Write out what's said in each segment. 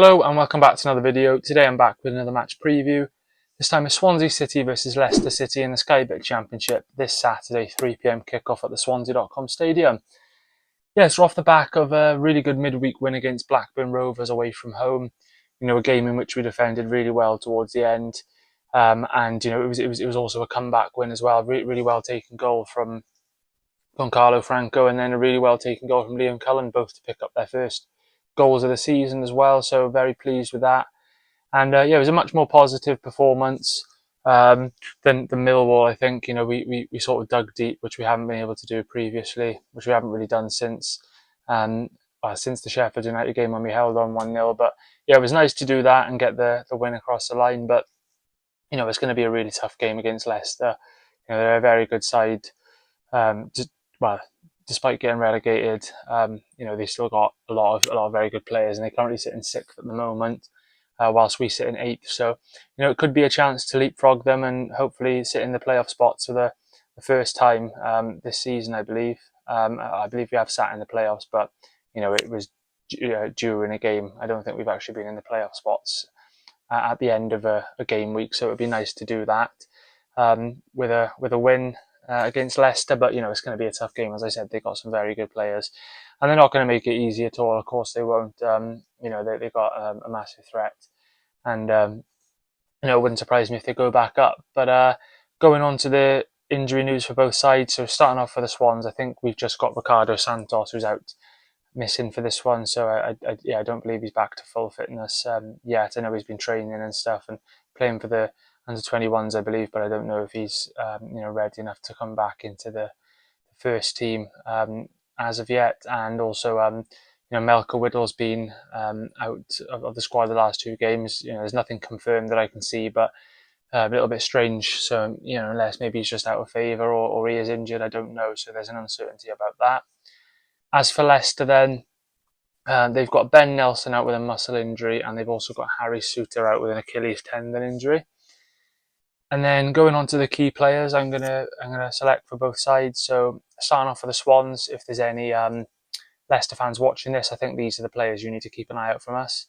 Hello and welcome back to another video. Today I'm back with another match preview. This time it's Swansea City versus Leicester City in the Sky Bet Championship this Saturday, 3 PM kickoff at the Swansea.com Stadium. Yeah, so off the back of a really good midweek win against Blackburn Rovers away from home, a game in which we defended really well towards the end, and it was also a comeback win as well. Really well taken goal from Goncalo Franco, and then a really well taken goal from Liam Cullen, both to pick up their first goals of the season as well. So very pleased with that. And it was a much more positive performance than Millwall. I think we sort of dug deep, which we haven't been able to do previously, which we haven't really done since the Sheffield United game when we held on 1-0. But yeah, it was nice to do that and get the win across the line. But it's going to be a really tough game against Leicester. They're a very good side. Despite getting relegated, they still got a lot of very good players, and they currently sit in 6th at the moment, whilst we sit in 8th. So, it could be a chance to leapfrog them and hopefully sit in the playoff spots for the first time this season, I believe. I believe we have sat in the playoffs, but it was during a game. I don't think we've actually been in the playoff spots at the end of a game week. So it would be nice to do that with a win against Leicester, but it's going to be a tough game. As I said, they've got some very good players, and they're not going to make it easy at all. Of course, they won't. They've got a massive threat, and it wouldn't surprise me if they go back up. But going on to the injury news for both sides. So starting off for the Swans, I think we've just got Ricardo Santos, who's out missing for this one. So I don't believe he's back to full fitness yet. I know he's been training and stuff and playing for the under-21s, I believe, but I don't know if he's ready enough to come back into the first team as of yet. And also, Melker Whittle's been out of the squad the last 2 games. There's nothing confirmed that I can see, but a little bit strange. So, unless maybe he's just out of favour or he is injured, I don't know. So there's an uncertainty about that. As for Leicester, then, they've got Ben Nelson out with a muscle injury, and they've also got Harry Souttar out with an Achilles tendon injury. And then going on to the key players, I'm gonna select for both sides. So starting off for the Swans, if there's any Leicester fans watching this, I think these are the players you need to keep an eye out from us.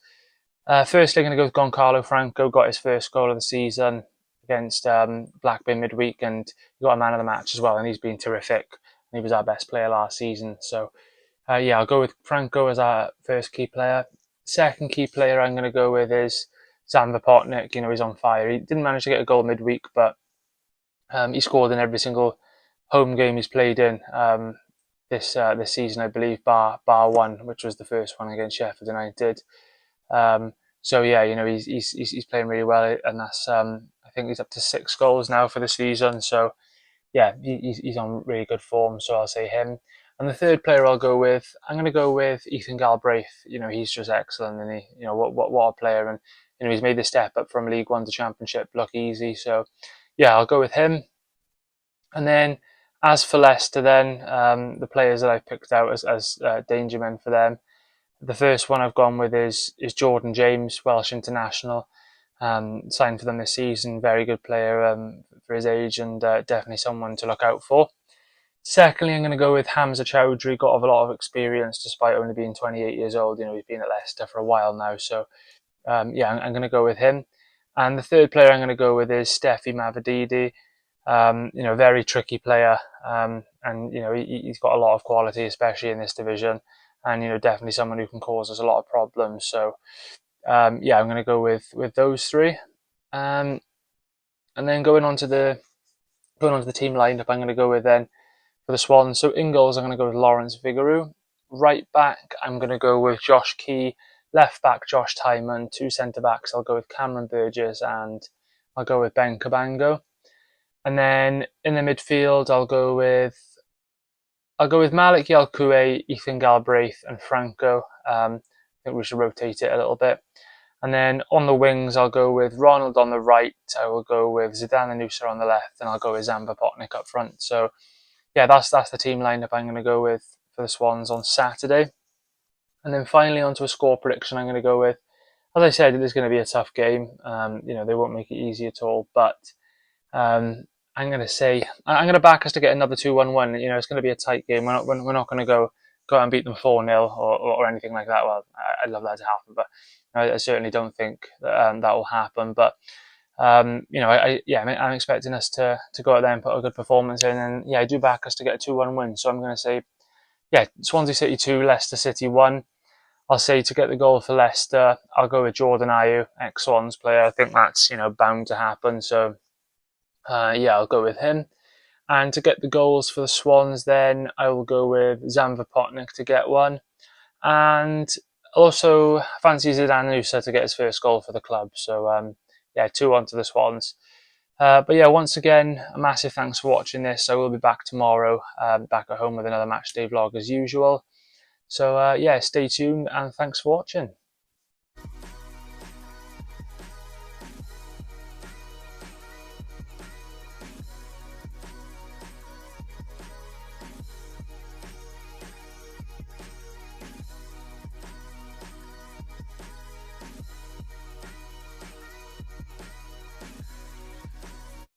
Firstly, I'm going to go with Goncalo Franco. Got his first goal of the season against Blackburn midweek, and he got a man of the match as well, and he's been terrific. And he was our best player last season. So I'll go with Franco as our first key player. Second key player I'm going to go with is Zan Vapotnik. He's on fire. He didn't manage to get a goal midweek, but he scored in every single home game he's played in this season, I believe, bar one, which was the first one against Sheffield United. He's playing really well, and that's I think he's up to 6 goals now for the season. So yeah, he's on really good form. So I'll say him. And the third player I'm going to go with Ethan Galbraith. He's just excellent, and what a player. And he's made the step up from League One to Championship look easy. So, yeah, I'll go with him. And then, as for Leicester, then the players that I've picked out as danger men for them, the first one I've gone with is Jordan James, Welsh international, signed for them this season. Very good player for his age, and definitely someone to look out for. Secondly, I'm going to go with Hamza Chowdhury. Got a lot of experience despite only being 28 years old. He's been at Leicester for a while now, so. I'm going to go with him. And the third player I'm going to go with is Steffi Mavididi. Very tricky player, and he's got a lot of quality, especially in this division, and definitely someone who can cause us a lot of problems. So I'm going to go with those 3. And then going on to the team lineup, I'm going to go with then for the Swans. So in goals, I'm going to go with Lawrence Vigouroux. Right back, I'm going to go with Josh Key. Left back, Josh Tymon. 2 centre backs, I'll go with Cameron Burgess and I'll go with Ben Cabango. And then in the midfield, I'll go with Malik Yalkoué, Ethan Galbraith, and Franco. I think we should rotate it a little bit. And then on the wings, I'll go with Ronald on the right. I will go with Zidane Anusa on the left, and I'll go with Zan Vapotnik up front. So yeah, that's the team lineup I'm going to go with for the Swans on Saturday. And then finally onto a score prediction I'm going to go with. As I said, it is going to be a tough game. They won't make it easy at all. But I'm going to back us to get another 2-1 win. It's going to be a tight game. We're not going to go go out and beat them 4-0 or anything like that. Well, I'd love that to happen, but I certainly don't think that will happen. But I'm expecting us to go out there and put a good performance in, and I do back us to get a 2-1 win. So I'm going to say, Swansea City 2, Leicester City 1. I'll say to get the goal for Leicester, I'll go with Jordan Ayew, ex-Swans player. I think that's bound to happen. So I'll go with him. And to get the goals for the Swans, then I will go with Zamva Potnik to get one. And also fancy Zidane Nusa to get his first goal for the club. So 2-1 to the Swans. Once again, a massive thanks for watching this. I will be back tomorrow, back at home with another matchday vlog as usual. So stay tuned and thanks for watching.